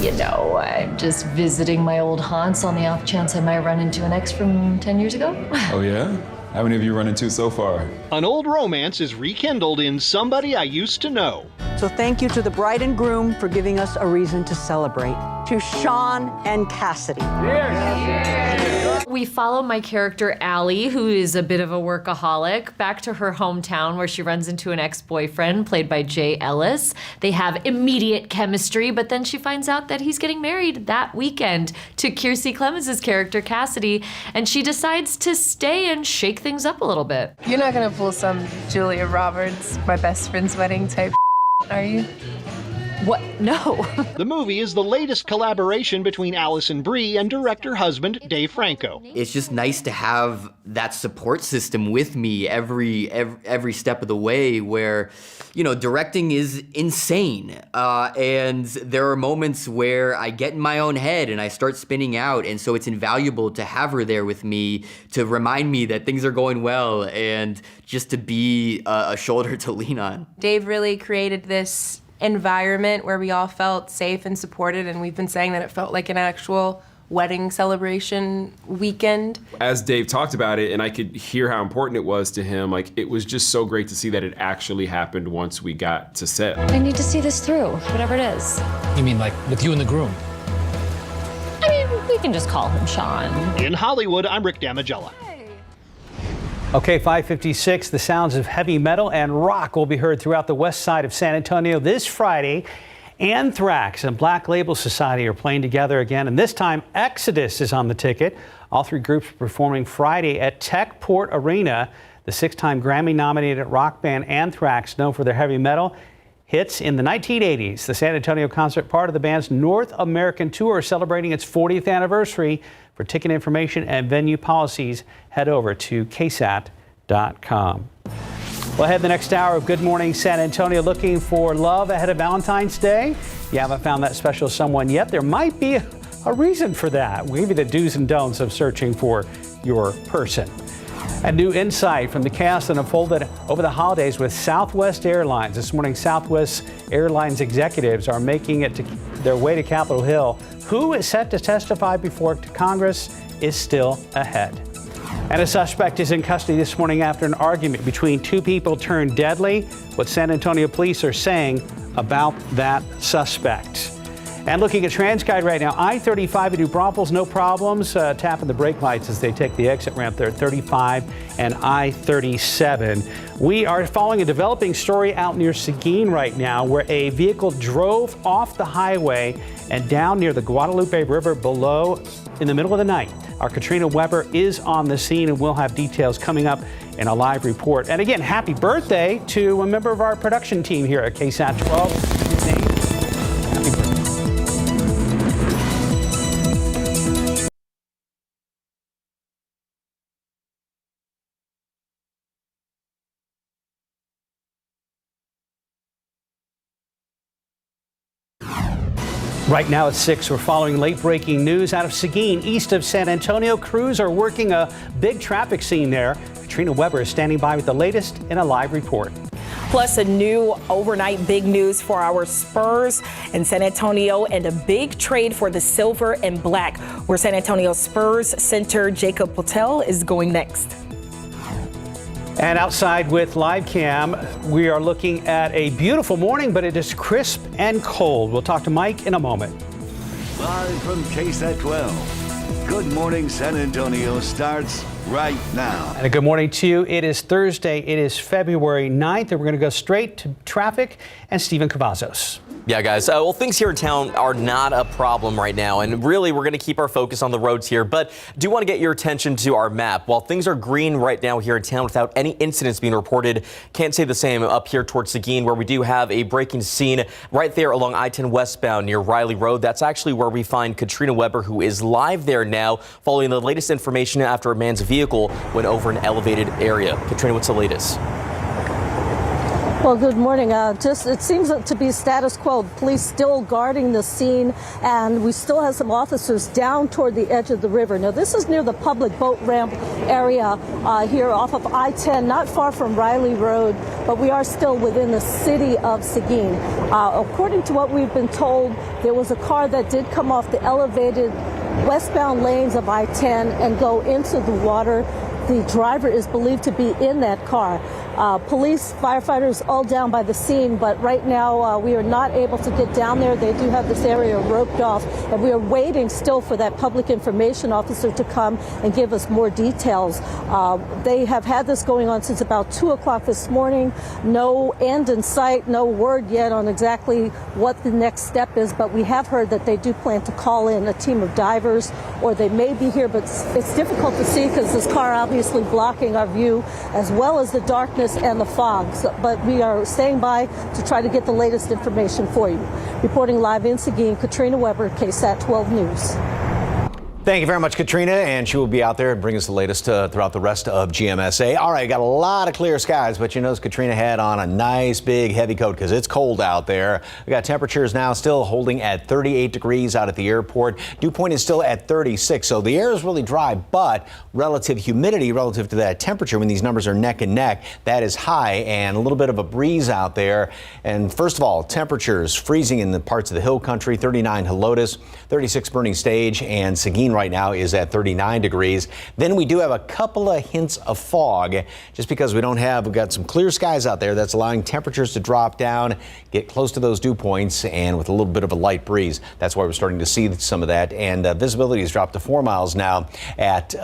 I'm just visiting my old haunts on the off chance I might run into an ex from 10 years ago. Oh, yeah? How many of you run into so far? An old romance is rekindled in Somebody I Used to Know. So thank you to the bride and groom for giving us a reason to celebrate. To Sean and Cassidy. Cheers. We follow my character, Allie, who is a bit of a workaholic, back to her hometown where she runs into an ex-boyfriend played by Jay Ellis. They have immediate chemistry, but then she finds out that he's getting married that weekend to Kiersey Clemens' character, Cassidy, and she decides to stay and shake things up a little bit. You're not gonna pull some Julia Roberts, my best friend's wedding type, are you? What? No. The movie is the latest collaboration between Allison Brie and director-husband Dave Franco. It's just nice to have that support system with me every step of the way where, directing is insane. And there are moments where I get in my own head and I start spinning out. And so it's invaluable to have her there with me to remind me that things are going well and just to be a shoulder to lean on. Dave really created this environment where we all felt safe and supported, and we've been saying that it felt like an actual wedding celebration weekend. As Dave talked about it, and I could hear how important it was to him, it was just so great to see that it actually happened once we got to set. I need to see this through, whatever it is. You mean like with you and the groom? I mean, we can just call him Sean. In Hollywood, I'm Rick Damigella. Okay, 5:56, the sounds of heavy metal and rock will be heard throughout the west side of San Antonio this Friday. Anthrax and Black Label Society are playing together again, and this time Exodus is on the ticket. All three groups are performing Friday at Techport Arena. The six-time Grammy-nominated rock band Anthrax, known for their heavy metal hits in the 1980s. The San Antonio concert, part of the band's North American tour, celebrating its 40th anniversary. For ticket information and venue policies, head over to ksat.com. Well, ahead the next hour of Good Morning San Antonio, looking for love ahead of Valentine's Day. If you haven't found that special someone yet, there might be a reason for that. We'll give you the do's and don'ts of searching for your person. A new insight from the chaos that unfolded over the holidays with Southwest Airlines. This morning, Southwest Airlines executives are making it their way to Capitol Hill. Who is set to testify before Congress is still ahead. And a suspect is in custody this morning after an argument between two people turned deadly. What San Antonio police are saying about that suspect. And looking at TransGuide right now, I-35 at New Braunfels, no problems. Tapping the brake lights as they take the exit ramp there at 35 and I-37. We are following a developing story out near Seguin right now where a vehicle drove off the highway and down near the Guadalupe River below in the middle of the night. Our Katrina Weber is on the scene and we'll have details coming up in a live report. And again, happy birthday to a member of our production team here at KSAT 12. His name, happy birthday. Right now at 6, we're following late-breaking news out of Seguin, east of San Antonio. Crews are working a big traffic scene there. Katrina Weber is standing by with the latest in a live report. Plus, a new overnight big news for our Spurs in San Antonio and a big trade for the silver and black, where San Antonio Spurs center Jacob Patel is going next. And outside with live cam, we are looking at a beautiful morning, but it is crisp and cold. We'll talk to Mike in a moment. Live from KSAT 12. Good Morning San Antonio starts right now. And a good morning to you. It is Thursday. It is February 9th, and we're going to go straight to traffic and Stephen Cavazos. Yeah, guys. Well, things here in town are not a problem right now, and really we're going to keep our focus on the roads here, but do want to get your attention to our map. While things are green right now here in town without any incidents being reported, can't say the same up here towards Seguin, where we do have a breaking scene right there along I-10 westbound near Riley Road. That's actually where we find Katrina Weber, who is live there now, following the latest information after a man's vehicle went over an elevated area. Katrina, what's the latest? Well, good morning. It seems to be status quo. Police still guarding the scene, and we still have some officers down toward the edge of the river. Now, this is near the public boat ramp area here off of I-10, not far from Riley Road, but we are still within the city of Seguin. According to what we've been told, there was a car that did come off the elevated westbound lanes of I-10 and go into the water. The driver is believed to be in that car. Police, firefighters all down by the scene, but right now we are not able to get down there. They do have this area roped off, and we are waiting still for that public information officer to come and give us more details. They have had this going on since about 2 o'clock this morning. No end in sight, no word yet on exactly what the next step is, but we have heard that they do plan to call in a team of divers, or they may be here, but it's difficult to see because this car obviously blocking our view, as well as the darkness and the fog. But we are staying by to try to get the latest information for you. Reporting live in Seguin, Katrina Weber, KSAT 12 News. Thank you very much, Katrina, and she will be out there and bring us the latest throughout the rest of GMSA. All right, got a lot of clear skies, but you notice Katrina had on a nice big heavy coat because it's cold out there. We got temperatures now still holding at 38 degrees out at the airport. Dew point is still at 36, so the air is really dry, but relative humidity relative to that temperature, when these numbers are neck and neck, that is high, and a little bit of a breeze out there. And first of all, temperatures freezing in the parts of the hill country, 39 Helotes, 36 Burning Stage, and Seguin right now is at 39 degrees. Then we do have a couple of hints of fog just because we've got some clear skies out there that's allowing temperatures to drop down, get close to those dew points, and with a little bit of a light breeze. That's why we're starting to see some of that. And visibility has dropped to 4 miles now at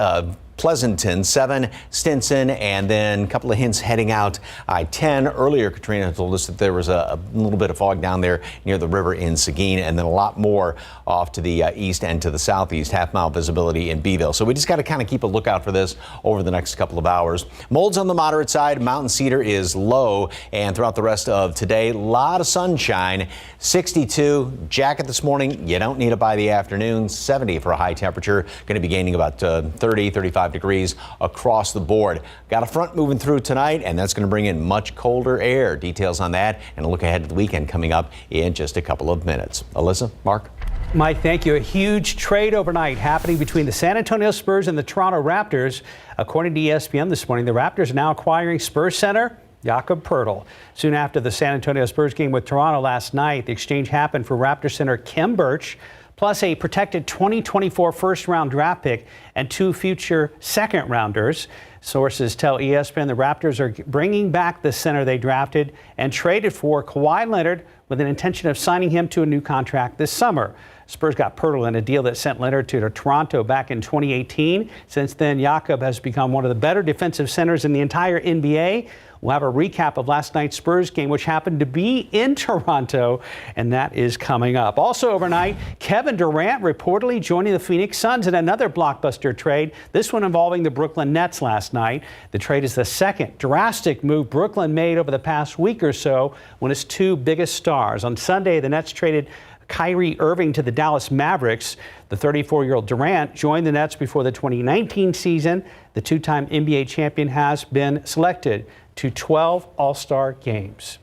Pleasanton, 7 Stinson, and then a couple of hints heading out I-10. Earlier, Katrina told us that there was a little bit of fog down there near the river in Seguin, and then a lot more off to the east and to the southeast, half-mile visibility in Beeville. So we just got to kind of keep a lookout for this over the next couple of hours. Mold's on the moderate side. Mountain Cedar is low, and throughout the rest of today, a lot of sunshine. 62, jacket this morning. You don't need it by the afternoon. 70 for a high temperature. Going to be gaining about 30, 35 degrees across the board. Got a front moving through tonight, and that's going to bring in much colder air. Details on that and a look ahead to the weekend coming up in just a couple of minutes. Alyssa, Mark? Mike, thank you. A huge trade overnight happening between the San Antonio Spurs and the Toronto Raptors. According to ESPN this morning, the Raptors are now acquiring Spurs center Jakob Poeltl. Soon after the San Antonio Spurs game with Toronto last night, the exchange happened for Raptors center Khem Birch, plus a protected 2024 first-round draft pick and 2 future second-rounders. Sources tell ESPN the Raptors are bringing back the center they drafted and traded for Kawhi Leonard with an intention of signing him to a new contract this summer. Spurs got Poeltl in a deal that sent Leonard to Toronto back in 2018. Since then, Jakob has become one of the better defensive centers in the entire NBA. We'll have a recap of last night's Spurs game, which happened to be in Toronto, and that is coming up. Also overnight, Kevin Durant reportedly joining the Phoenix Suns in another blockbuster trade, this one involving the Brooklyn Nets last night. The trade is the second drastic move Brooklyn made over the past week or so when its 2 biggest stars. On Sunday, the Nets traded Kyrie Irving to the Dallas Mavericks. The 34-year-old Durant joined the Nets before the 2019 season. The 2-time NBA champion has been selected to 12 All-Star games.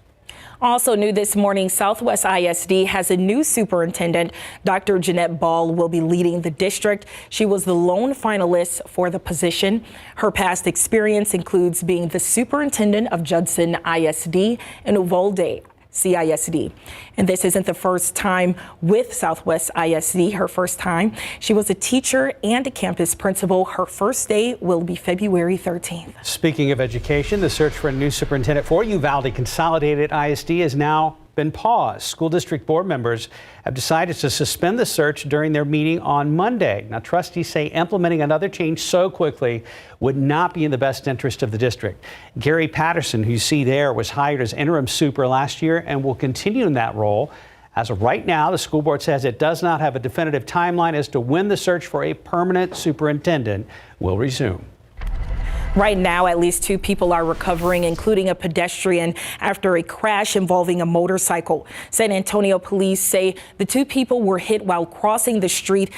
Also new this morning, Southwest ISD has a new superintendent. Dr. Jeanette Ball will be leading the district. She was the lone finalist for the position. Her past experience includes being the superintendent of Judson ISD and Uvalde CISD. And this isn't the first time with Southwest ISD, her first time. She was a teacher and a campus principal. Her first day will be February 13th. Speaking of education, the search for a new superintendent for Uvalde Consolidated ISD has now been paused. School district board members have decided to suspend the search during their meeting on Monday. Now, trustees say implementing another change so quickly would not be in the best interest of the district. Gary Patterson, who you see there, was hired as interim super last year and will continue in that role. As of right now, the school board says it does not have a definitive timeline as to when the search for a permanent superintendent will resume. Right now, at least 2 people are recovering, including a pedestrian, after a crash involving a motorcycle. San Antonio police say the 2 people were hit while crossing the street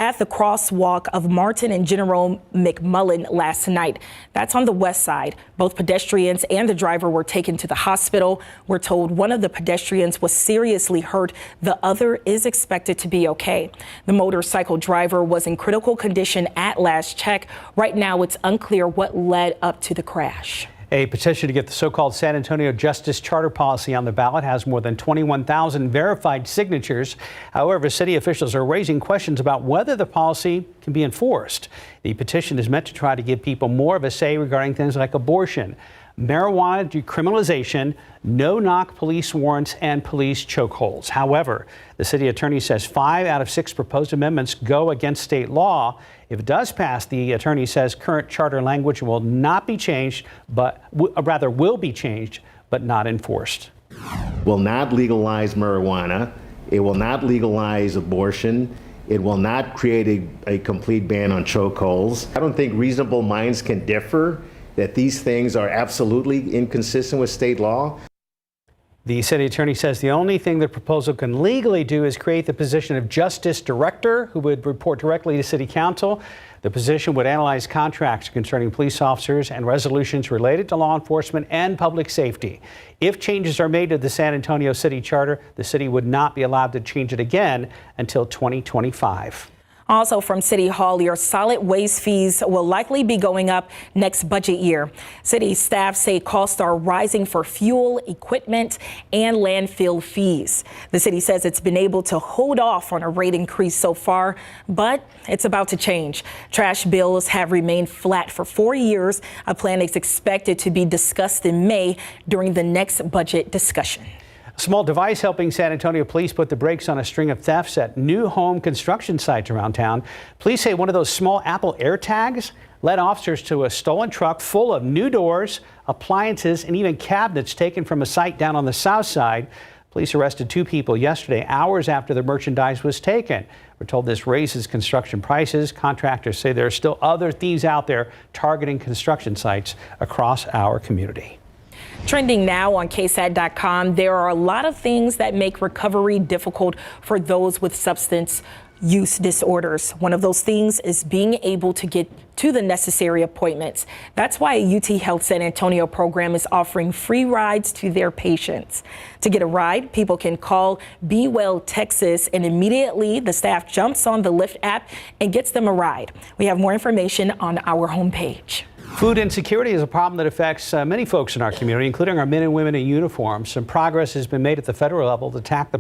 at the crosswalk of Martin and General McMullen last night. That's on the west side. Both pedestrians and the driver were taken to the hospital. We're told one of the pedestrians was seriously hurt. The other is expected to be okay. The motorcycle driver was in critical condition at last check. Right now, it's unclear what led up to the crash. A petition to get the so-called San Antonio Justice Charter policy on the ballot has more than 21,000 verified signatures. However, city officials are raising questions about whether the policy can be enforced. The petition is meant to try to give people more of a say regarding things like abortion, marijuana decriminalization, no-knock police warrants, and police chokeholds. However, the city attorney says 5 out of 6 proposed amendments go against state law. If it does pass, the attorney says current charter language will not be changed, but rather will be changed, but not enforced. Will not legalize marijuana. It will not legalize abortion. It will not create a complete ban on chokeholds. I don't think reasonable minds can differ that these things are absolutely inconsistent with state law. The city attorney says the only thing the proposal can legally do is create the position of justice director, who would report directly to city council. The position would analyze contracts concerning police officers and resolutions related to law enforcement and public safety. If changes are made to the San Antonio City Charter, the city would not be allowed to change it again until 2025. Also from City Hall, your solid waste fees will likely be going up next budget year. City staff say costs are rising for fuel, equipment, and landfill fees. The city says it's been able to hold off on a rate increase so far, but it's about to change. Trash bills have remained flat for 4 years. A plan is expected to be discussed in May during the next budget discussion. A small device helping San Antonio police put the brakes on a string of thefts at new home construction sites around town. Police say one of those small Apple AirTags led officers to a stolen truck full of new doors, appliances, and even cabinets taken from a site down on the south side. Police arrested 2 people yesterday, hours after the merchandise was taken. We're told this raises construction prices. Contractors say there are still other thieves out there targeting construction sites across our community. Trending now on KSAT.com, there are a lot of things that make recovery difficult for those with substance use disorders. One of those things is being able to get to the necessary appointments. That's why a UT Health San Antonio program is offering free rides to their patients. To get a ride, people can call Be Well Texas, and immediately the staff jumps on the Lyft app and gets them a ride. We have more information on our homepage. Food insecurity is a problem that affects many folks in our community, including our men and women in uniform. Some progress has been made at the federal level to tackle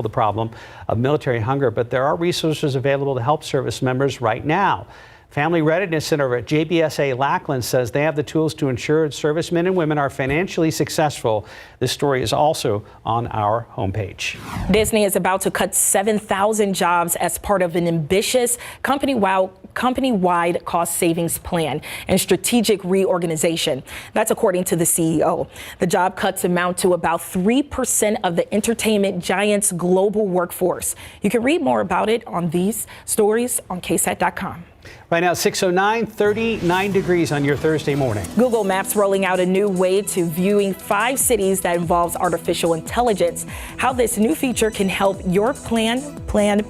the problem of military hunger, but there are resources available to help service members right now. Family Readiness Center at JBSA Lackland says they have the tools to ensure servicemen and women are financially successful. This story is also on our homepage. Disney is about to cut 7,000 jobs as part of an ambitious company-wide cost savings plan and strategic reorganization. That's according to the CEO. The job cuts amount to about 3% of the entertainment giant's global workforce. You can read more about it on these stories on KSAT.com. Right now, 6:09, 39 degrees on your Thursday morning. Google Maps rolling out a new way to viewing 5 cities that involves artificial intelligence. How this new feature can help your plan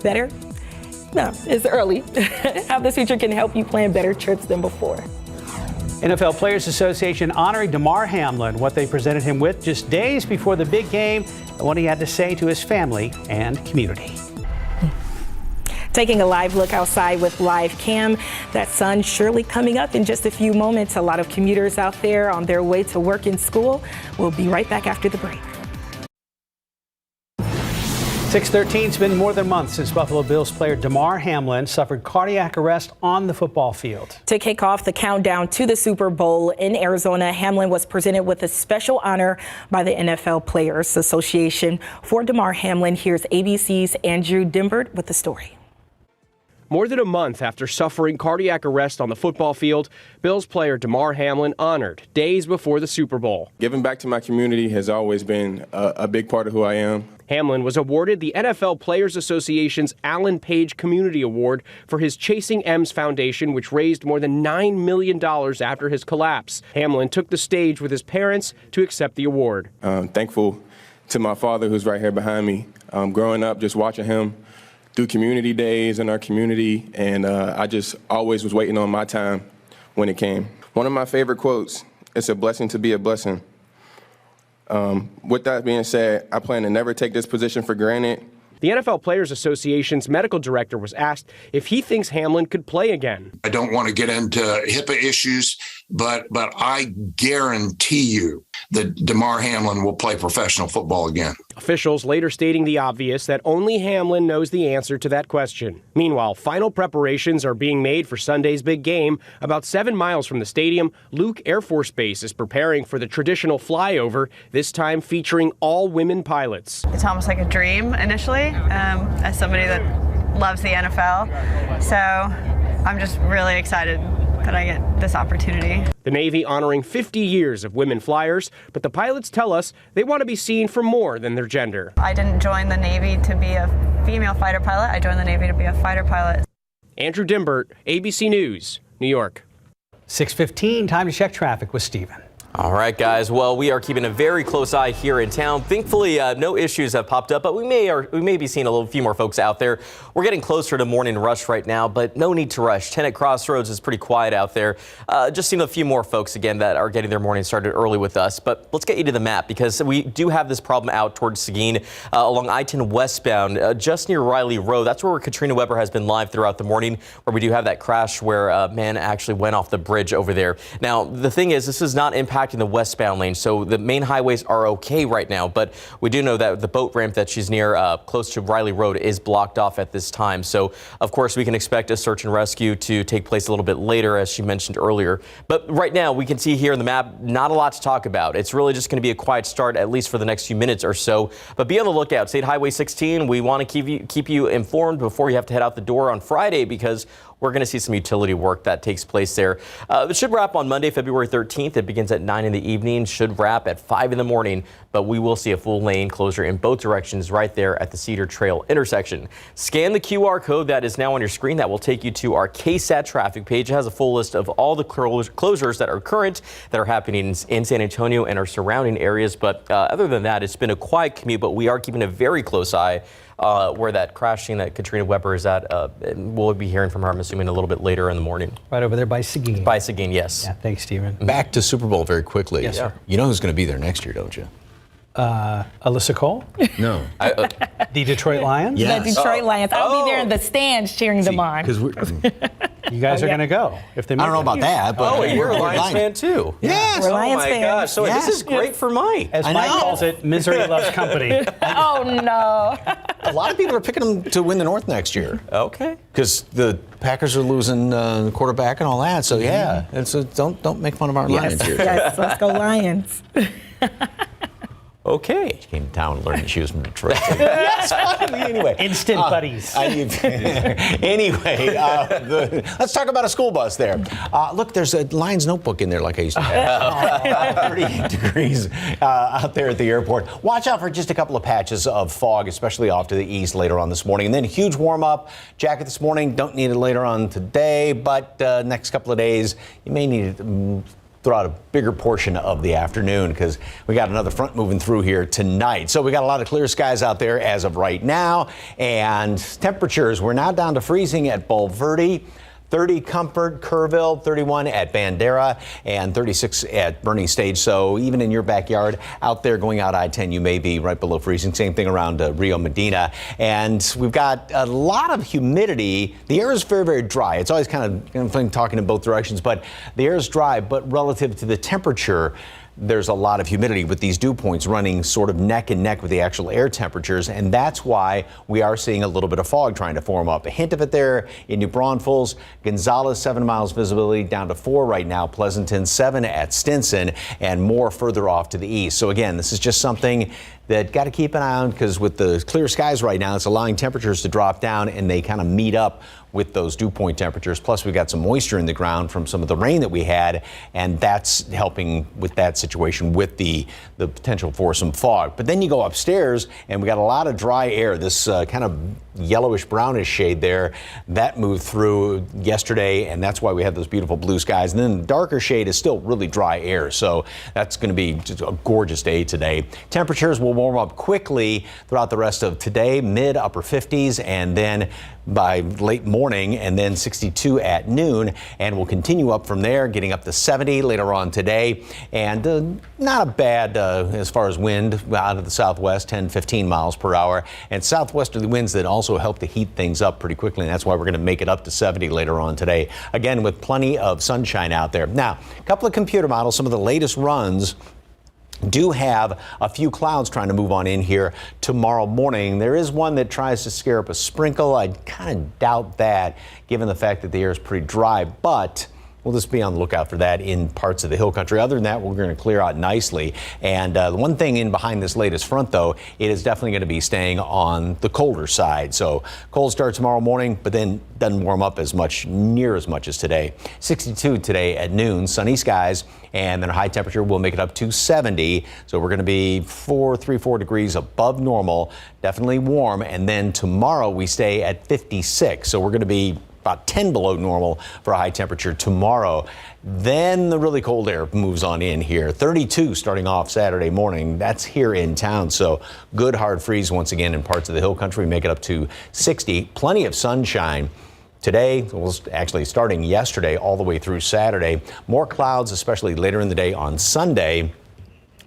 better? No, it's early. How this feature can help you plan better trips than before. NFL Players Association honoring Damar Hamlin, what they presented him with just days before the big game, and what he had to say to his family and community. Taking a live look outside with live cam. That sun surely coming up in just a few moments. A lot of commuters out there on their way to work and school. We'll be right back after the break. 6:13, it's been more than a month since Buffalo Bills player Damar Hamlin suffered cardiac arrest on the football field. To kick off the countdown to the Super Bowl in Arizona, Hamlin was presented with a special honor by the NFL Players Association. For Damar Hamlin, here's ABC's Andrew Dimbert with the story. More than a month after suffering cardiac arrest on the football field, Bills player Damar Hamlin honored days before the Super Bowl. Giving back to my community has always been a big part of who I am. Hamlin was awarded the NFL Players Association's Alan Page Community Award for his Chasing M's Foundation, which raised more than $9 million after his collapse. Hamlin took the stage with his parents to accept the award. Thankful to my father, who's right here behind me. Growing up, just watching him through community days in our community, and I just always was waiting on my time when it came. One of my favorite quotes, "It's a blessing to be a blessing." With that being said, I plan to never take this position for granted. The NFL Players Association's medical director was asked if he thinks Hamlin could play again. I don't want to get into HIPAA issues, but I guarantee you that Damar Hamlin will play professional football again. Officials later stating the obvious, that only Hamlin knows the answer to that question. Meanwhile, final preparations are being made for Sunday's big game. About 7 miles from the stadium, Luke Air Force Base is preparing for the traditional flyover, this time featuring all women pilots. It's almost like a dream initially, as somebody that loves the NFL. So I'm just really excited that I get this opportunity. The Navy honoring 50 years of women flyers, but the pilots tell us they want to be seen for more than their gender. I didn't join the Navy to be a female fighter pilot. I joined the Navy to be a fighter pilot. Andrew Dimbert, ABC News, New York. 6:15, time to check traffic with Steven. All right, guys. Well, we are keeping a very close eye here in town. Thankfully, no issues have popped up, but we may be seeing a few more folks out there. We're getting closer to morning rush right now, but no need to rush. 10 at Crossroads is pretty quiet out there. Just seeing a few more folks again that are getting their morning started early with us. But let's get you to the map, because we do have this problem out towards Seguin along I-10 westbound, just near Riley Road. That's where Katrina Weber has been live throughout the morning, where we do have that crash where a man actually went off the bridge over there. Now, the thing is, this is not impacting the westbound lane, so the main highways are okay right now, but we do know that the boat ramp that she's near close to Riley Road is blocked off at this time. So of course we can expect a search and rescue to take place a little bit later, as she mentioned earlier. But right now we can see here in the map, not a lot to talk about. It's really just going to be a quiet start, at least for the next few minutes or so. But be on the lookout. State Highway 16, we want to keep you informed before you have to head out the door on Friday, because we're going to see some utility work that takes place there. It should wrap on Monday, February 13th. It begins at 9 in the evening, should wrap at 5 in the morning, but we will see a full lane closure in both directions right there at the Cedar Trail intersection. Scan the QR code that is now on your screen. That will take you to our KSAT traffic page. It has a full list of all the closures that are current, that are happening in San Antonio and our surrounding areas. But other than that, it's been a quiet commute, but we are keeping a very close eye where that crash scene that Katrina Weber is at. We'll be hearing from her, I'm assuming, a little bit later in the morning. Right over there by Seguin. By Seguin, yes. Yeah, thanks, Stephen. Back to Super Bowl very quickly. Yes, sir. You know who's going to be there next year, don't you? Alyssa Cole? No. The Detroit Lions? Yes. The Detroit Lions. I'll be there in the stands cheering them on. You guys are going to go. If they I don't know about that, but you're a Lions fan too. Yes. We're Lions my fans. gosh. So Yes. this is great for Mike. As Mike calls it, misery loves company. Oh, no. A lot of people are picking them to win the North next year. Okay. Because the Packers are losing the quarterback and all that. So yeah, and so don't make fun of our Lions here. Yes, let's go Lions. Okay. She came to town and learned she was from Detroit. Yes, finally, anyway. Instant buddies. Anyway, let's talk about a school bus there. Look, there's a Lions notebook in there like I used to have. 30 degrees out there at the airport. Watch out for just a couple of patches of fog, especially off to the east later on this morning. And then huge warm up. Jacket this morning, don't need it later on today, but next couple of days, you may need it throughout a bigger portion of the afternoon, because we got another front moving through here tonight. So we got a lot of clear skies out there as of right now, and temperatures, we're now down to freezing at Bulverde, 30 Comfort, Kerrville, 31 at Bandera, and 36 at Bernie Stage. So even in your backyard out there going out I-10, you may be right below freezing. Same thing around Rio Medina. And we've got a lot of humidity. The air is very, very dry. It's always kind of fun talking in both directions, but the air is dry, but relative to the temperature, there's a lot of humidity with these dew points running sort of neck and neck with the actual air temperatures, and that's why we are seeing a little bit of fog trying to form up. A hint of it there in New Braunfels. Gonzales, 7 miles visibility down to 4 right now. Pleasanton, 7 at Stinson, and more further off to the east. So again, this is just something that got to keep an eye on, because with the clear skies right now, it's allowing temperatures to drop down, and they kind of meet up with those dew point temperatures. Plus, we got some moisture in the ground from some of the rain that we had, and that's helping with that situation with the potential for some fog. But then you go upstairs, and we got a lot of dry air. This kind of yellowish brownish shade there, that moved through yesterday, and that's why we had those beautiful blue skies. And then the darker shade is still really dry air, so that's going to be just a gorgeous day today. Temperatures will will warm up quickly throughout the rest of today, mid upper 50s, and then by late morning, and then 62 at noon, and we'll continue up from there, getting up to 70 later on today, and not a bad as far as wind out of the southwest, 10-15 miles per hour, and southwesterly winds that also help to heat things up pretty quickly, and that's why we're going to make it up to 70 later on today, again with plenty of sunshine out there. Now, a couple of computer models, some of the latest runs do have a few clouds trying to move on in here tomorrow morning. There is one that tries to scare up a sprinkle. I kind of doubt that, given the fact that the air is pretty dry, but we'll just be on the lookout for that in parts of the hill country. Other than that, we're going to clear out nicely. And the one thing in behind this latest front, though, it is definitely going to be staying on the colder side. So cold start tomorrow morning, but then doesn't warm up near as much as today. 62 today at noon, sunny skies, and then our high temperature will make it up to 70. So we're going to be 4 degrees above normal, definitely warm. And then tomorrow we stay at 56. So we're going to be about 10 below normal for a high temperature tomorrow. Then the really cold air moves on in here. 32 starting off Saturday morning. That's here in town. So good hard freeze once again in parts of the hill country. Make it up to 60. Plenty of sunshine. Today, well, actually starting yesterday all the way through Saturday. More clouds, especially later in the day on Sunday.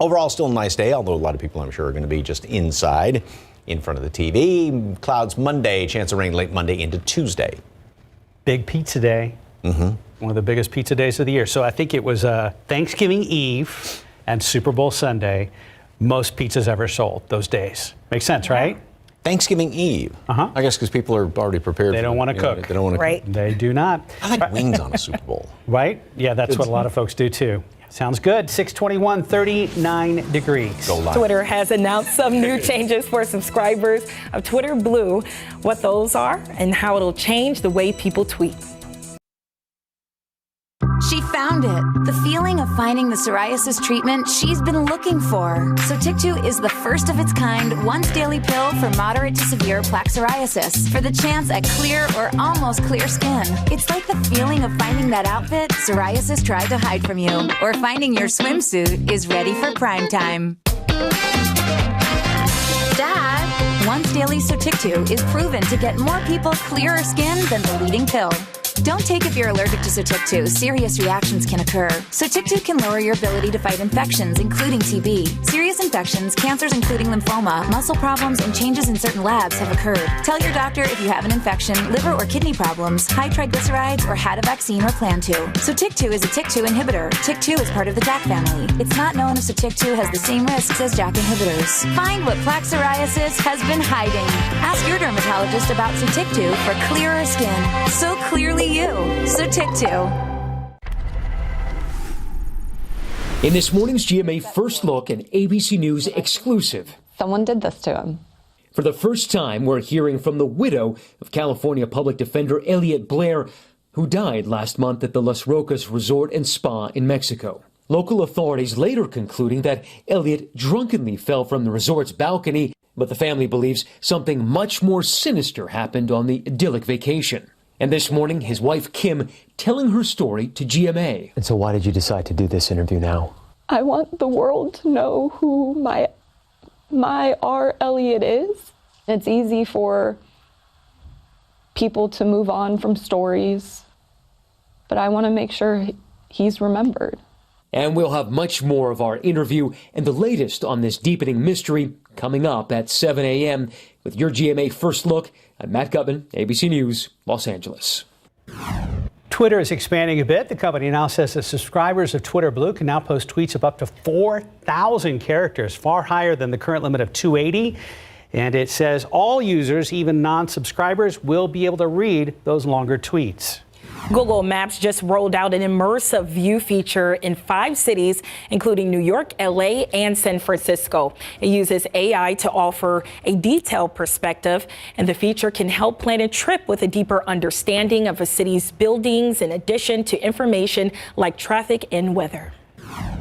Overall, still a nice day, although a lot of people I'm sure are going to be just inside in front of the TV. Clouds Monday, chance of rain late Monday into Tuesday. Big pizza day. One of the biggest pizza days of the year. So I think it was Thanksgiving Eve and Super Bowl Sunday. Most pizzas ever sold those days. Makes sense, right? Thanksgiving Eve. I guess because people are already prepared. They don't want to cook. They don't want to Right. cook. They do not. I like wings on a Super Bowl. Right? Yeah, that's what a lot of folks do too. Sounds good. 621, 39 degrees. Go live. Twitter has announced some new changes for subscribers of Twitter Blue. What those are and how it'll change the way people tweet. She found it. The feeling of finding the psoriasis treatment she's been looking for. Sotyktu is the first of its kind once daily pill for moderate to severe plaque psoriasis for the chance at clear or almost clear skin. It's like the feeling of finding that outfit psoriasis tried to hide from you, or finding your swimsuit is ready for prime time. Dad, once daily Sotyktu is proven to get more people clearer skin than the leading pill. Don't take if you're allergic to Sotyktu. Serious reactions can occur. Sotyktu can lower your ability to fight infections, including TB. Serious infections, cancers including lymphoma, muscle problems, and changes in certain labs have occurred. Tell your doctor if you have an infection, liver or kidney problems, high triglycerides, or had a vaccine or plan to. Sotyktu is a TYK2 inhibitor. TYK2 is part of the JAK family. It's not known if Sotyktu has the same risks as JAK inhibitors. Find what plaque psoriasis has been hiding. Ask your dermatologist about Sotyktu for clearer skin. So clearly you. Sotyktu. In this morning's GMA First Look, an ABC News exclusive. Someone did this to him. For the first time, we're hearing from the widow of California Public Defender Elliot Blair, who died last month at the Las Rocas Resort and Spa in Mexico. Local authorities later concluding that Elliot drunkenly fell from the resort's balcony, but the family believes something much more sinister happened on the idyllic vacation. And this morning, his wife, Kim, telling her story to GMA. And so why did you decide to do this interview now? I want the world to know who my R. Elliot is. It's easy for people to move on from stories, but I want to make sure he's remembered. And we'll have much more of our interview and the latest on this deepening mystery coming up at 7 a.m. with your GMA First Look. I'm Matt Gutman, ABC News, Los Angeles. Twitter is expanding a bit. The company now says that subscribers of Twitter Blue can now post tweets of up to 4,000 characters, far higher than the current limit of 280. And it says all users, even non-subscribers, will be able to read those longer tweets. Google Maps just rolled out an immersive view feature in 5 cities, including New York, LA, and San Francisco. It uses AI to offer a detailed perspective, and the feature can help plan a trip with a deeper understanding of a city's buildings, in addition to information like traffic and weather.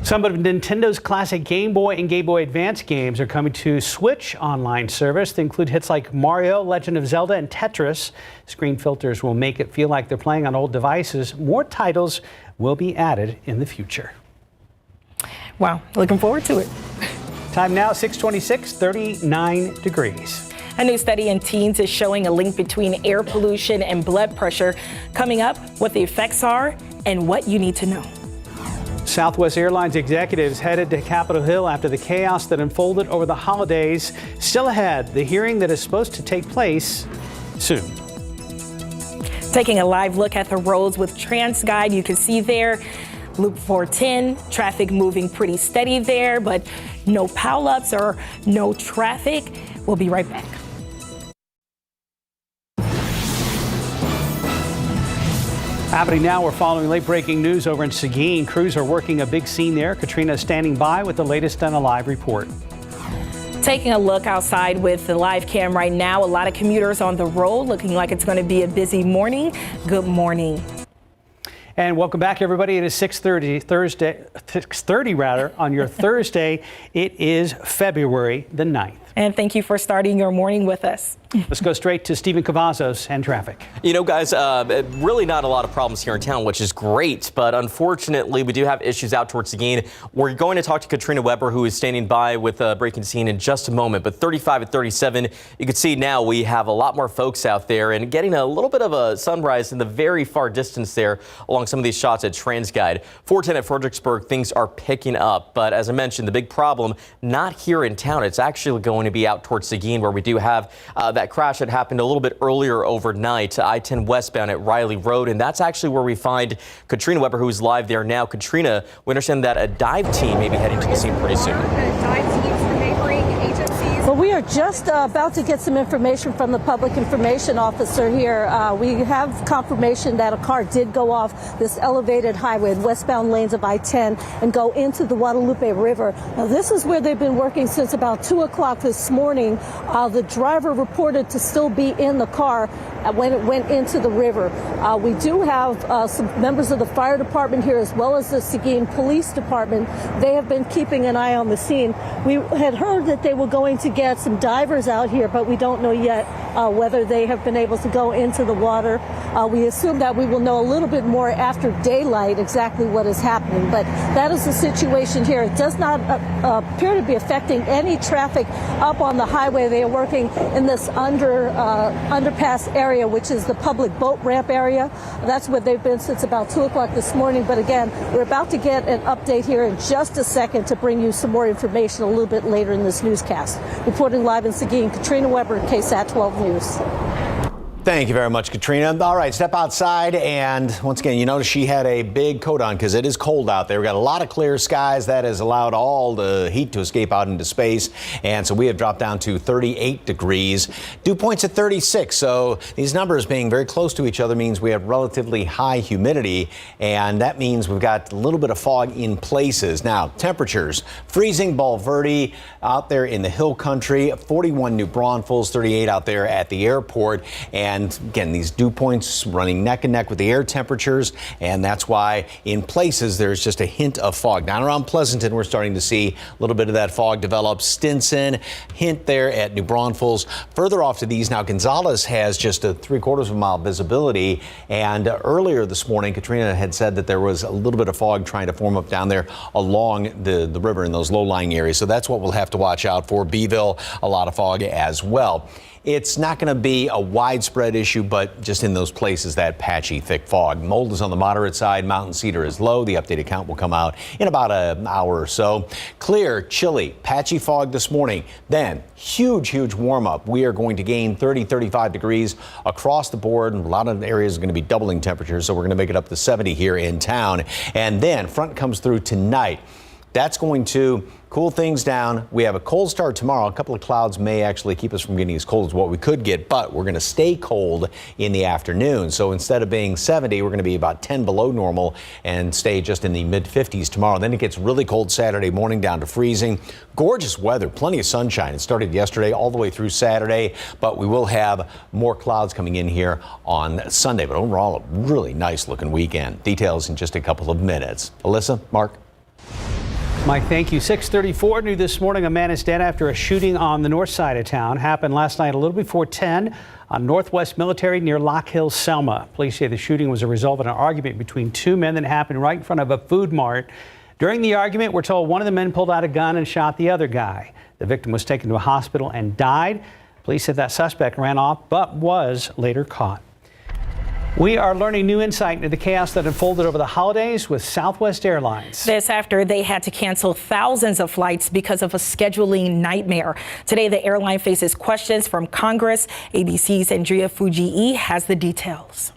Some of Nintendo's classic Game Boy and Game Boy Advance games are coming to Switch online service. They include hits like Mario, Legend of Zelda, and Tetris. Screen filters will make it feel like they're playing on old devices. More titles will be added in the future. Wow, looking forward to it. Time now 6:26, 39 degrees. A new study in teens is showing a link between air pollution and blood pressure. Coming up, what the effects are and what you need to know. Southwest Airlines executives headed to Capitol Hill after the chaos that unfolded over the holidays. Still ahead, the hearing that is supposed to take place soon. Taking a live look at the roads with TransGuide, you can see there Loop 410, traffic moving pretty steady there, but no pileups or no traffic. We'll be right back. Happening now, we're following late breaking news over in Seguin. Crews are working a big scene there. Katrina is standing by with the latest on a live report. Taking a look outside with the live cam right now, a lot of commuters on the road, looking like it's going to be a busy morning. Good morning. And welcome back, everybody. It is 6:30 rather, on your Thursday. It is February the 9th. And thank you for starting your morning with us. Let's go straight to Stephen Cavazos and traffic. You know, guys, really not a lot of problems here in town, which is great. But unfortunately, we do have issues out towards Seguin. We're going to talk to Katrina Weber, who is standing by with breaking scene in just a moment. But 35 at 37, you can see now we have a lot more folks out there and getting a little bit of a sunrise in the very far distance there along some of these shots at TransGuide. 410 at Fredericksburg, things are picking up. But as I mentioned, the big problem, not here in town. It's actually going to be out towards Seguin, where we do have that crash that happened a little bit earlier overnight, I-10 westbound at Riley Road. And that's actually where we find Katrina Weber, who's live there now. Katrina, we understand that a dive team may be heading to the scene pretty soon. Well, we are just about to get some information from the public information officer here. We have confirmation that a car did go off this elevated highway, westbound lanes of I-10, and go into the Guadalupe River. Now, this is where they've been working since about 2 o'clock this morning. The driver reported to still be in the car when it went into the river. We do have some members of the fire department here, as well as the Seguin Police Department. They have been keeping an eye on the scene. We had heard that they were going to get some divers out here, but we don't know yet whether they have been able to go into the water. We assume that we will know a little bit more after daylight exactly what is happening, but that is the situation here. It does not appear to be affecting any traffic up on the highway. They are working in this underpass area, which is the public boat ramp area. That's where they've been since about 2 o'clock this morning. But again, we're about to get an update here in just a second to bring you some more information a little bit later in this newscast. Reporting live in Seguin, Katrina Weber, KSAT 12 News. Thank you very much, Katrina. All right, step outside, and once again, you notice she had a big coat on because it is cold out there. We've got a lot of clear skies. That has allowed all the heat to escape out into space, and so we have dropped down to 38 degrees. Dew points at 36, so these numbers being very close to each other means we have relatively high humidity, and that means we've got a little bit of fog in places. Now, temperatures, freezing Bulverde out there in the hill country, 41 New Braunfels, 38 out there at the airport, and again, these dew points running neck and neck with the air temperatures, and that's why in places there's just a hint of fog. Down around Pleasanton, we're starting to see a little bit of that fog develop. Stinson, hint there at New Braunfels. Further off to these now, Gonzales has just a 3/4 of a mile visibility, and earlier this morning, Katrina had said that there was a little bit of fog trying to form up down there along the river in those low-lying areas, so that's what we'll have to watch out for. Beeville, a lot of fog as well. It's not going to be a widespread issue, but just in those places, that patchy, thick fog. Mold is on the moderate side. Mountain cedar is low. The updated count will come out in about an hour or so. Clear, chilly, patchy fog this morning. Then huge, huge warm up. We are going to gain 30, 35 degrees across the board. And a lot of areas are going to be doubling temperatures, so we're going to make it up to 70 here in town. And then front comes through tonight. That's going to cool things down. We have a cold start tomorrow. A couple of clouds may actually keep us from getting as cold as what we could get, but we're going to stay cold in the afternoon. So instead of being 70, we're going to be about 10 below normal and stay just in the mid-50s tomorrow. Then it gets really cold Saturday morning down to freezing. Gorgeous weather, plenty of sunshine. It started yesterday all the way through Saturday, but we will have more clouds coming in here on Sunday. But overall, a really nice looking weekend. Details in just a couple of minutes. Alyssa, Mark. Mike, thank you. 6:34 new this morning. A man is dead after a shooting on the north side of town. Happened last night a little before 10 on Northwest Military near Lock Hill, Selma. Police say the shooting was a result of an argument between two men that happened right in front of a food mart. During the argument, we're told one of the men pulled out a gun and shot the other guy. The victim was taken to a hospital and died. Police said that suspect ran off but was later caught. We are learning new insight into the chaos that unfolded over the holidays with Southwest Airlines. This after they had to cancel thousands of flights because of a scheduling nightmare. Today, the airline faces questions from Congress. ABC's Andrea Fujii has the details.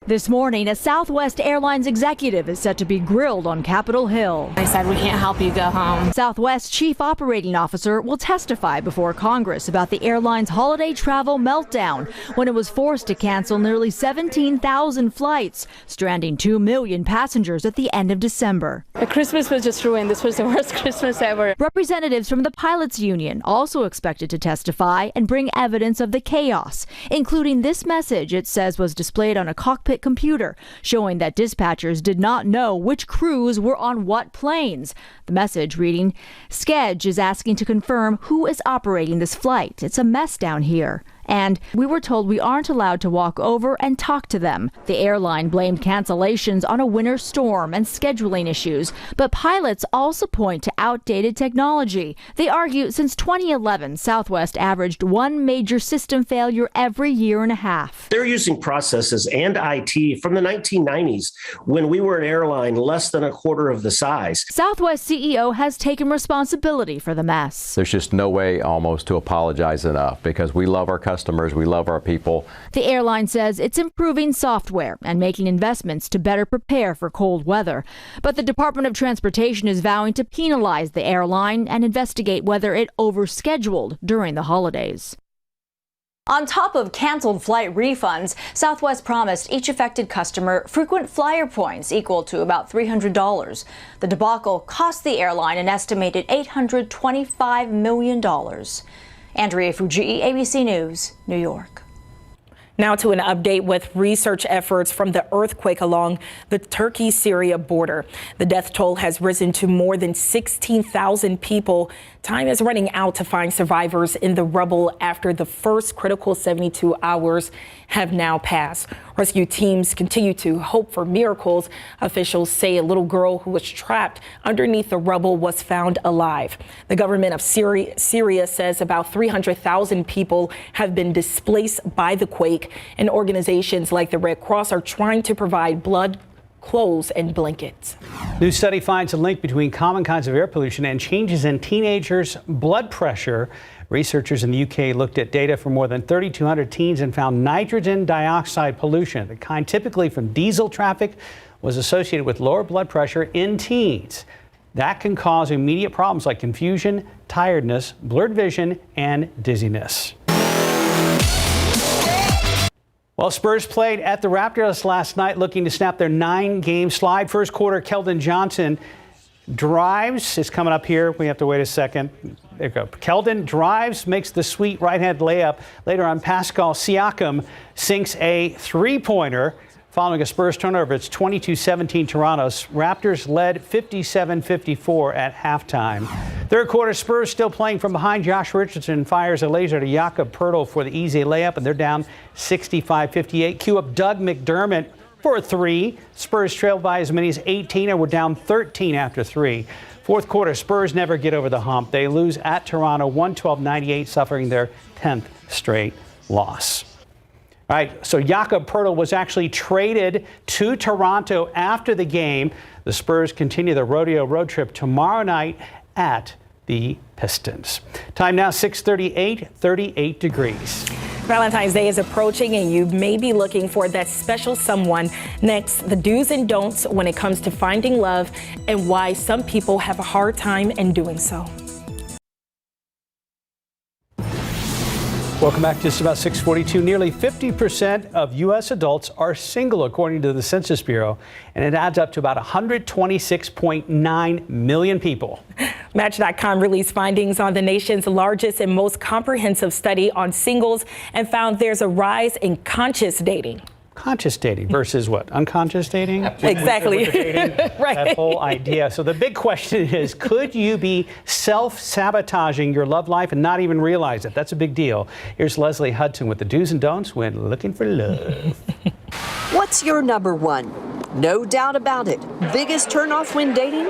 This morning, a Southwest Airlines executive is set to be grilled on Capitol Hill. They said, we can't help you, go home. Southwest Chief Operating Officer will testify before Congress about the airline's holiday travel meltdown when it was forced to cancel nearly 17,000 flights, stranding 2 million passengers at the end of December. The Christmas was just ruined. This was the worst Christmas ever. Representatives from the pilots union also expected to testify and bring evidence of the chaos, including this message it says was displayed on a cockpit computer showing that dispatchers did not know which crews were on what planes. The message reading, "Sketch is asking to confirm who is operating this flight. It's a mess down here." And we were told we aren't allowed to walk over and talk to them. The airline blamed cancellations on a winter storm and scheduling issues, but pilots also point to outdated technology. They argue since 2011, Southwest averaged one major system failure every year and a half. They're using processes and IT from the 1990s when we were an airline less than a quarter of the size. Southwest CEO has taken responsibility for the mess. There's just no way almost to apologize enough because we love our customers, we love our people. The airline says it's improving software and making investments to better prepare for cold weather. But the Department of Transportation is vowing to penalize the airline and investigate whether it overscheduled during the holidays. On top of canceled flight refunds, Southwest promised each affected customer frequent flyer points equal to about $300. The debacle cost the airline an estimated $825 million. Andrea Fujii, ABC News, New York. Now to an update with research efforts from the earthquake along the Turkey-Syria border. The death toll has risen to more than 16,000 people. Time is running out to find survivors in the rubble after the first critical 72 hours have now passed. Rescue teams continue to hope for miracles. Officials say a little girl who was trapped underneath the rubble was found alive. The government of Syria says about 300,000 people have been displaced by the quake, and organizations like the Red Cross are trying to provide blood, clothes, and blankets. New study finds a link between common kinds of air pollution and changes in teenagers' blood pressure. Researchers in the UK looked at data from more than 3,200 teens and found nitrogen dioxide pollution, the kind typically from diesel traffic, was associated with lower blood pressure in teens. That can cause immediate problems like confusion, tiredness, blurred vision, and dizziness. Well, Spurs played at the Raptors last night looking to snap their 9-game slide. First quarter, Keldon Johnson drives. It's coming up here. We have to wait a second. There you go. Keldon drives, makes the sweet right-hand layup. Later on, Pascal Siakam sinks a three-pointer. Following a Spurs turnover, it's 22-17 Toronto. Raptors led 57-54 at halftime. Third quarter, Spurs still playing from behind. Josh Richardson fires a laser to Jakob Poeltl for the easy layup, and they're down 65-58. Cue up Doug McDermott for a three. Spurs trailed by as many as 18 and were down 13 after three. Fourth quarter, Spurs never get over the hump. They lose at Toronto 112-98, suffering their 10th straight loss. All right, so Jakob Poeltl was actually traded to Toronto after the game. The Spurs continue the rodeo road trip tomorrow night at the Pistons. Time now 6:38, 38 degrees. Valentine's Day is approaching and you may be looking for that special someone. Next, the do's and don'ts when it comes to finding love and why some people have a hard time in doing so. Welcome back. Just about 6:42. Nearly 50% of U.S. adults are single, according to the Census Bureau, and it adds up to about 126.9 million people. Match.com released findings on the nation's largest and most comprehensive study on singles and found there's a rise in conscious dating. Conscious dating versus what? Unconscious dating? Exactly. Right. That whole idea. So the big question is, could you be self-sabotaging your love life and not even realize it? That's a big deal. Here's Leslie Hudson with the do's and don'ts when looking for love. What's your number one? No doubt about it. Biggest turnoff when dating?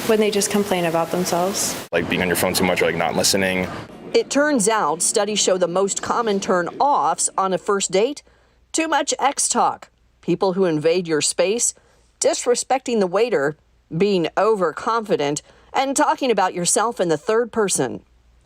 When they just complain about themselves. Like being on your phone too much or like not listening. It turns out studies show the most common turn-offs on a first date: too much X talk, people who invade your space, disrespecting the waiter, being overconfident, and talking about yourself in the third person.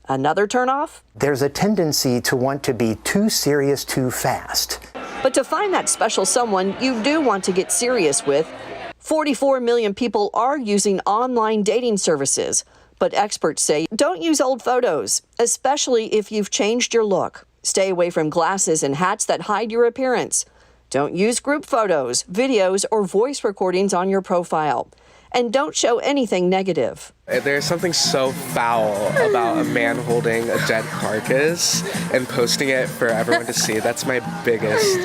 Another turnoff? There's a tendency to want to be too serious too fast. But to find that special someone you do want to get serious with, 44 million people are using online dating services. But experts say don't use old photos, especially if you've changed your look. Stay away from glasses and hats that hide your appearance. Don't use group photos, videos, or voice recordings on your profile. And don't show anything negative. There's something so foul about a man holding a dead carcass and posting it for everyone to see. That's my biggest,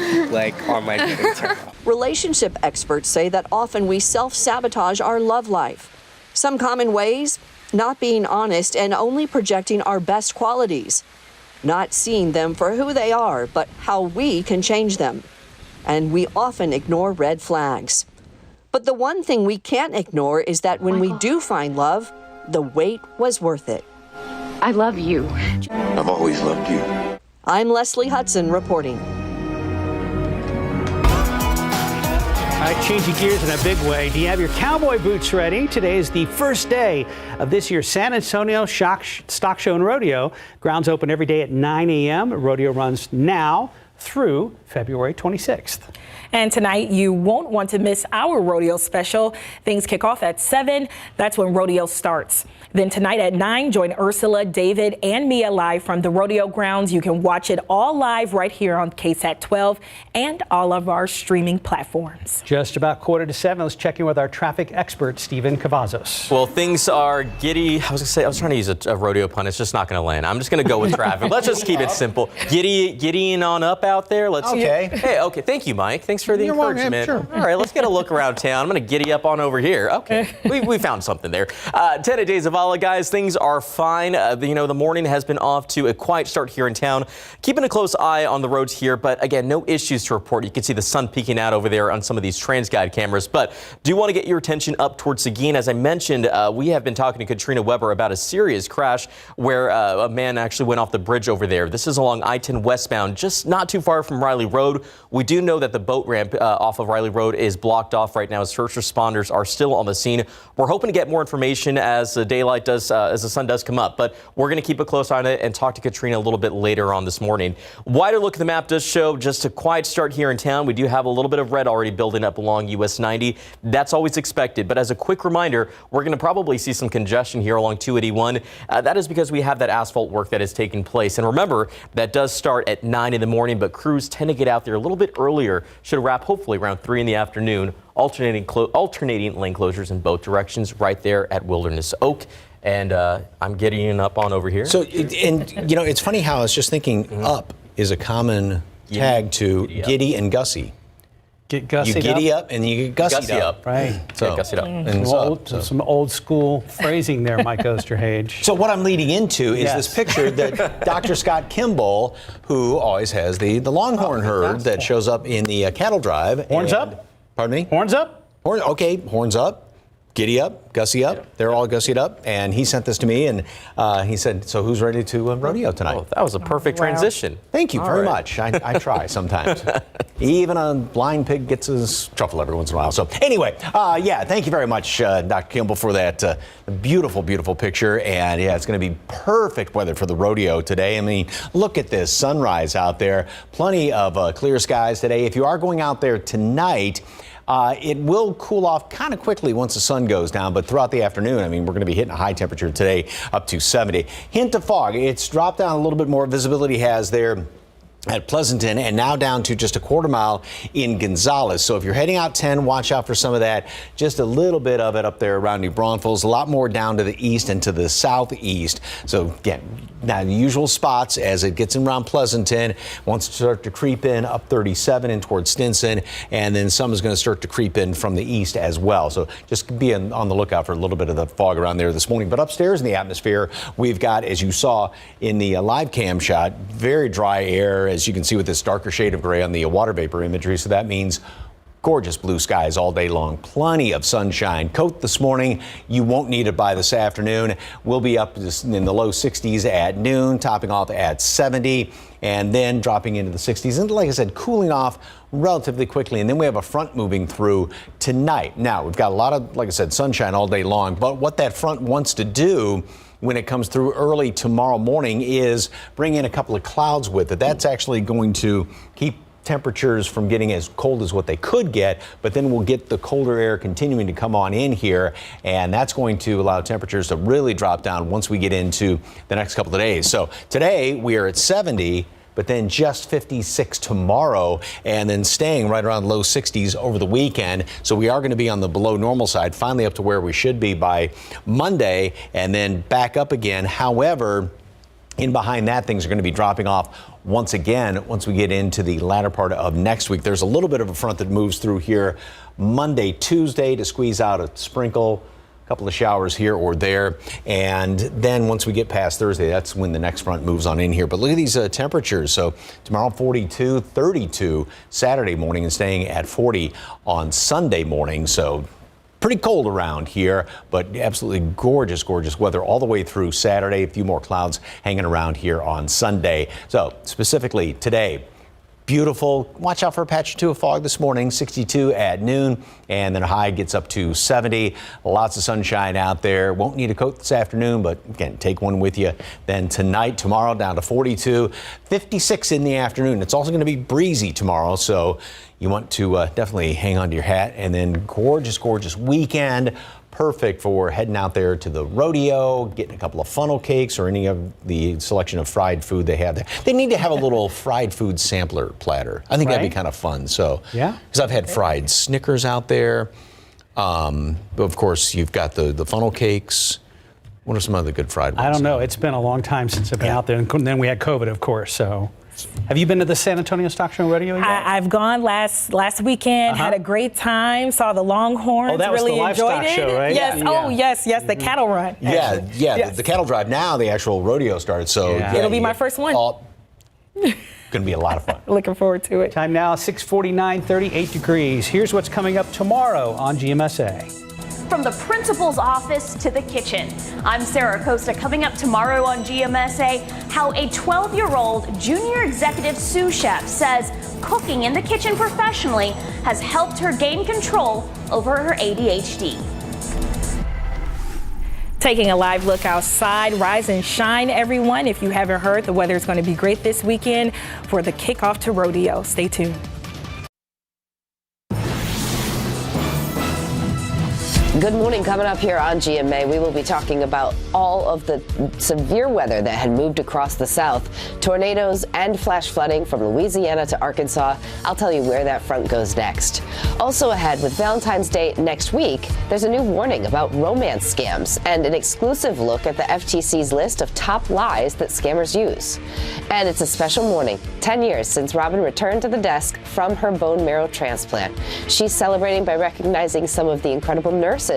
online dating turn. Relationship experts say that often we self-sabotage our love life. Some common ways: not being honest and only projecting our best qualities. Not seeing them for who they are, but how we can change them. And we often ignore red flags. But the one thing we can't ignore is that when we do find love, the wait was worth it. I love you. I've always loved you. I'm Leslie Hudson reporting. All right, changing gears in a big way. Do you have your cowboy boots ready? Today is the first day of this year's San Antonio Stock Show and Rodeo. Grounds open every day at 9 a.m. Rodeo runs now through February 26th. And tonight, you won't want to miss our rodeo special. Things kick off at 7. That's when rodeo starts. Then tonight at 9, join Ursula, David, and Mia live from the rodeo grounds. You can watch it all live right here on KSAT 12 and all of our streaming platforms. Just about 6:45. Let's check in with our traffic expert, Stephen Cavazos. Well, things are giddy. I was trying to use a rodeo pun. It's just not going to land. I'm just going to go with traffic. Let's just keep it simple. Giddying on up out there. Let's. Okay. Hey, okay. Thank you, Mike. Thanks for the encouragement. Sure. All right, let's get a look around town. I'm going to giddy up on over here. Okay, we found something there. 10 days of Zavala, guys. Things are fine. The morning has been off to a quiet start here in town. Keeping a close eye on the roads here, but again, no issues to report. You can see the sun peeking out over there on some of these TransGuide cameras, but do want to get your attention up towards Seguin. As I mentioned, we have been talking to Katrina Weber about a serious crash where a man actually went off the bridge over there. This is along I-10 westbound, just not too far from Riley Road. We do know that the boat ramp off of Riley Road is blocked off right now as first responders are still on the scene. We're hoping to get more information as the daylight does, as the sun does come up, but we're going to keep a close eye on it and talk to Katrina a little bit later on this morning. Wider look at the map does show just a quiet start here in town. We do have a little bit of red already building up along US 90. That's always expected, but as a quick reminder, we're going to probably see some congestion here along 281. That is because we have that asphalt work that is taking place. And remember, that does start at 9 in the morning, but crews tend to get out there a little bit earlier. Should wrap hopefully around 3 in the afternoon. Alternating lane closures in both directions right there at Wilderness Oak. And I'm getting up on over here. So, it's funny how I was just thinking up is a common tag to giddy and gussy. Get gussied You giddy up and you get gussied up. Right. So, gussied up. And some old school phrasing there, Mike Osterhage. So what I'm leading into is this picture that Dr. Scott Kimball, who always has the Longhorn herd that shows up in the cattle drive. Horns up? Pardon me? Horns up? Okay, horns up. Giddy up, gussy up. They're all gussied up. And he sent this to me, and he said, so who's ready to rodeo tonight? Oh, that was a perfect transition. Thank you very much. I try sometimes. Even a blind pig gets his truffle every once in a while. So anyway, thank you very much, Dr. Kimball, for that beautiful, beautiful picture. And it's going to be perfect weather for the rodeo today. I mean, look at this sunrise out there. Plenty of clear skies today. If you are going out there tonight, it will cool off kind of quickly once the sun goes down, but throughout the afternoon, we're going to be hitting a high temperature today up to 70. Hint of fog. It's dropped down a little bit more. Visibility has there at Pleasanton, and now down to just a quarter mile in Gonzales. So if you're heading out 10, watch out for some of that. Just a little bit of it up there around New Braunfels, a lot more down to the east and to the southeast. So again, now the usual spots as it gets around Pleasanton. Wants to start to creep in up 37 and towards Stinson, and then some is going to start to creep in from the east as well. So just be on the lookout for a little bit of the fog around there this morning. But upstairs in the atmosphere, we've got, as you saw in the live cam shot, very dry air, as you can see with this darker shade of gray on the water vapor imagery. So that means Gorgeous blue skies all day long. Plenty of sunshine. Coat this morning. You won't need it by this afternoon. We'll be up in the low 60s at noon, topping off at 70, and then dropping into the 60s. And like I said, cooling off relatively quickly. And then we have a front moving through tonight. Now, we've got a lot of, like I said, sunshine all day long. But what that front wants to do when it comes through early tomorrow morning is bring in a couple of clouds with it. That's actually going to keep temperatures from getting as cold as what they could get, but then we'll get the colder air continuing to come on in here, and that's going to allow temperatures to really drop down once we get into the next couple of days. So today we are at 70, but then just 56 tomorrow, and then staying right around low 60s over the weekend. So we are going to be on the below normal side, finally up to where we should be by Monday, and then back up again. However, in behind that, things are going to be dropping off once again once we get into the latter part of next week. There's a little bit of a front that moves through here Monday, Tuesday to squeeze out a sprinkle, a couple of showers here or there. And then once we get past Thursday, that's when the next front moves on in here. But look at these temperatures. So tomorrow 42, 32 Saturday morning, and staying at 40 on Sunday morning. So pretty cold around here, but absolutely gorgeous, gorgeous weather all the way through Saturday. A few more clouds hanging around here on Sunday. So specifically today, beautiful. Watch out for a patch or two of fog this morning, 62 at noon, and then a high gets up to 70. Lots of sunshine out there. Won't need a coat this afternoon, but again, take one with you. Then tonight, tomorrow, down to 42, 56 in the afternoon. It's also going to be breezy tomorrow, so you want to definitely hang on to your hat. And then gorgeous, gorgeous weekend. Perfect for heading out there to the rodeo, getting a couple of funnel cakes or any of the selection of fried food they have there. They need to have a little fried food sampler platter. I think that'd be kind of fun. So, yeah, because I've had fried Snickers out there. Of course, you've got the funnel cakes. What are some other good fried ones? I don't know. It's been a long time since I've been out there. And then we had COVID, of course. So, have you been to the San Antonio Stock Show Rodeo yet? I've gone last weekend, had a great time, saw the Longhorns, that was really the livestock enjoyed it. show, right? Yes, yes, the cattle run. Yeah, the cattle drive. Now the actual rodeo started, so it'll be my first one. Going to be a lot of fun. Looking forward to it. Time now, 6:49, 38 degrees. Here's what's coming up tomorrow on GMSA. From the principal's office to the kitchen. I'm Sarah Costa. Coming up tomorrow on GMSA, how a 12-year-old junior executive sous chef says cooking in the kitchen professionally has helped her gain control over her ADHD. Taking a live look outside, rise and shine, everyone. If you haven't heard, the weather is going to be great this weekend for the kickoff to rodeo. Stay tuned. Good morning. Coming up here on GMA, we will be talking about all of the severe weather that had moved across the South. Tornadoes and flash flooding from Louisiana to Arkansas. I'll tell you where that front goes next. Also ahead, with Valentine's Day next week, there's a new warning about romance scams and an exclusive look at the FTC's list of top lies that scammers use. And it's a special morning, 10 years since Robin returned to the desk from her bone marrow transplant. She's celebrating by recognizing some of the incredible nurses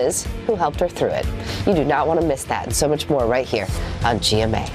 who helped her through it. You do not want to miss that and so much more right here on GMA.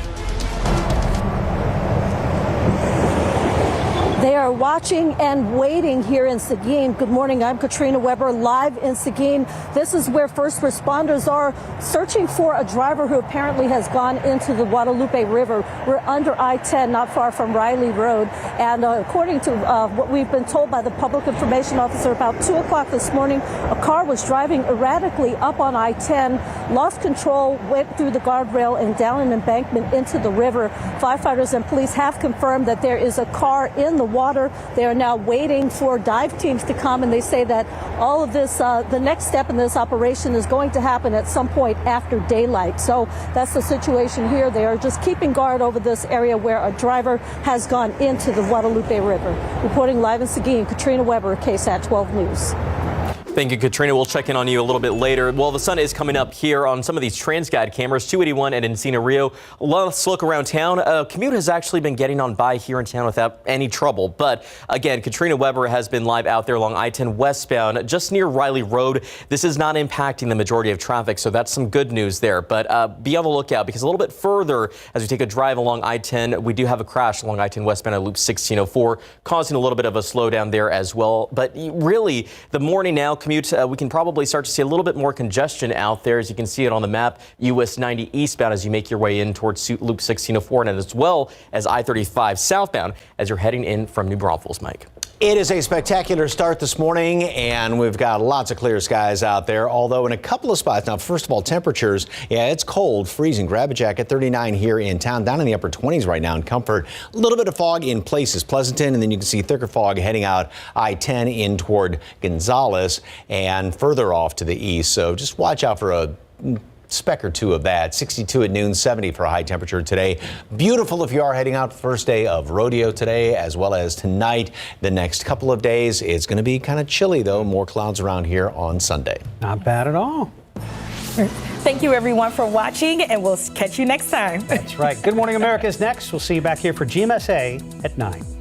They are watching and waiting here in Seguin. Good morning, I'm Katrina Weber, live in Seguin. This is where first responders are searching for a driver who apparently has gone into the Guadalupe River. We're under I-10, not far from Riley Road. And according to what we've been told by the public information officer, about 2 o'clock this morning, a car was driving erratically up on I-10, lost control, went through the guardrail and down an embankment into the river. Firefighters and police have confirmed that there is a car in the water. They are now waiting for dive teams to come, and they say that all of this, the next step in this operation is going to happen at some point after daylight. So that's the situation here. They are just keeping guard over this area where a driver has gone into the Guadalupe River. Reporting live in Seguin, Katrina Weber, KSAT 12 News. Thank you, Katrina. We'll check in on you a little bit later. Well, the sun is coming up here on some of these TransGuide cameras, 281 and Encino Rio. Let's look around town. Commute has actually been getting on by here in town without any trouble. But again, Katrina Weber has been live out there along I-10 westbound, just near Riley Road. This is not impacting the majority of traffic, so that's some good news there. But be on the lookout, because a little bit further, as we take a drive along I-10, we do have a crash along I-10 westbound at Loop 1604, causing a little bit of a slowdown there as well. But really, the morning now commute, we can probably start to see a little bit more congestion out there, as you can see it on the map, US 90 eastbound as you make your way in towards Loop 1604, and as well as I-35 southbound as you're heading in from New Braunfels, Mike. It is a spectacular start this morning, and we've got lots of clear skies out there, although in a couple of spots. Now, first of all, temperatures, it's cold, freezing. Grab a jacket, 39 here in town, down in the upper 20s right now in Comfort. A little bit of fog in places, Pleasanton, and then you can see thicker fog heading out I-10 in toward Gonzales and further off to the east. So just watch out for a speck or two of that. 62 at noon, 70 for a high temperature today. Beautiful if you are heading out the first day of rodeo today, as well as tonight. The next couple of days, it's going to be kind of chilly, though. More clouds around here on Sunday. Not bad at all. Thank you, everyone, for watching, and we'll catch you next time. That's right. Good Morning America is next. We'll see you back here for GMSA at 9.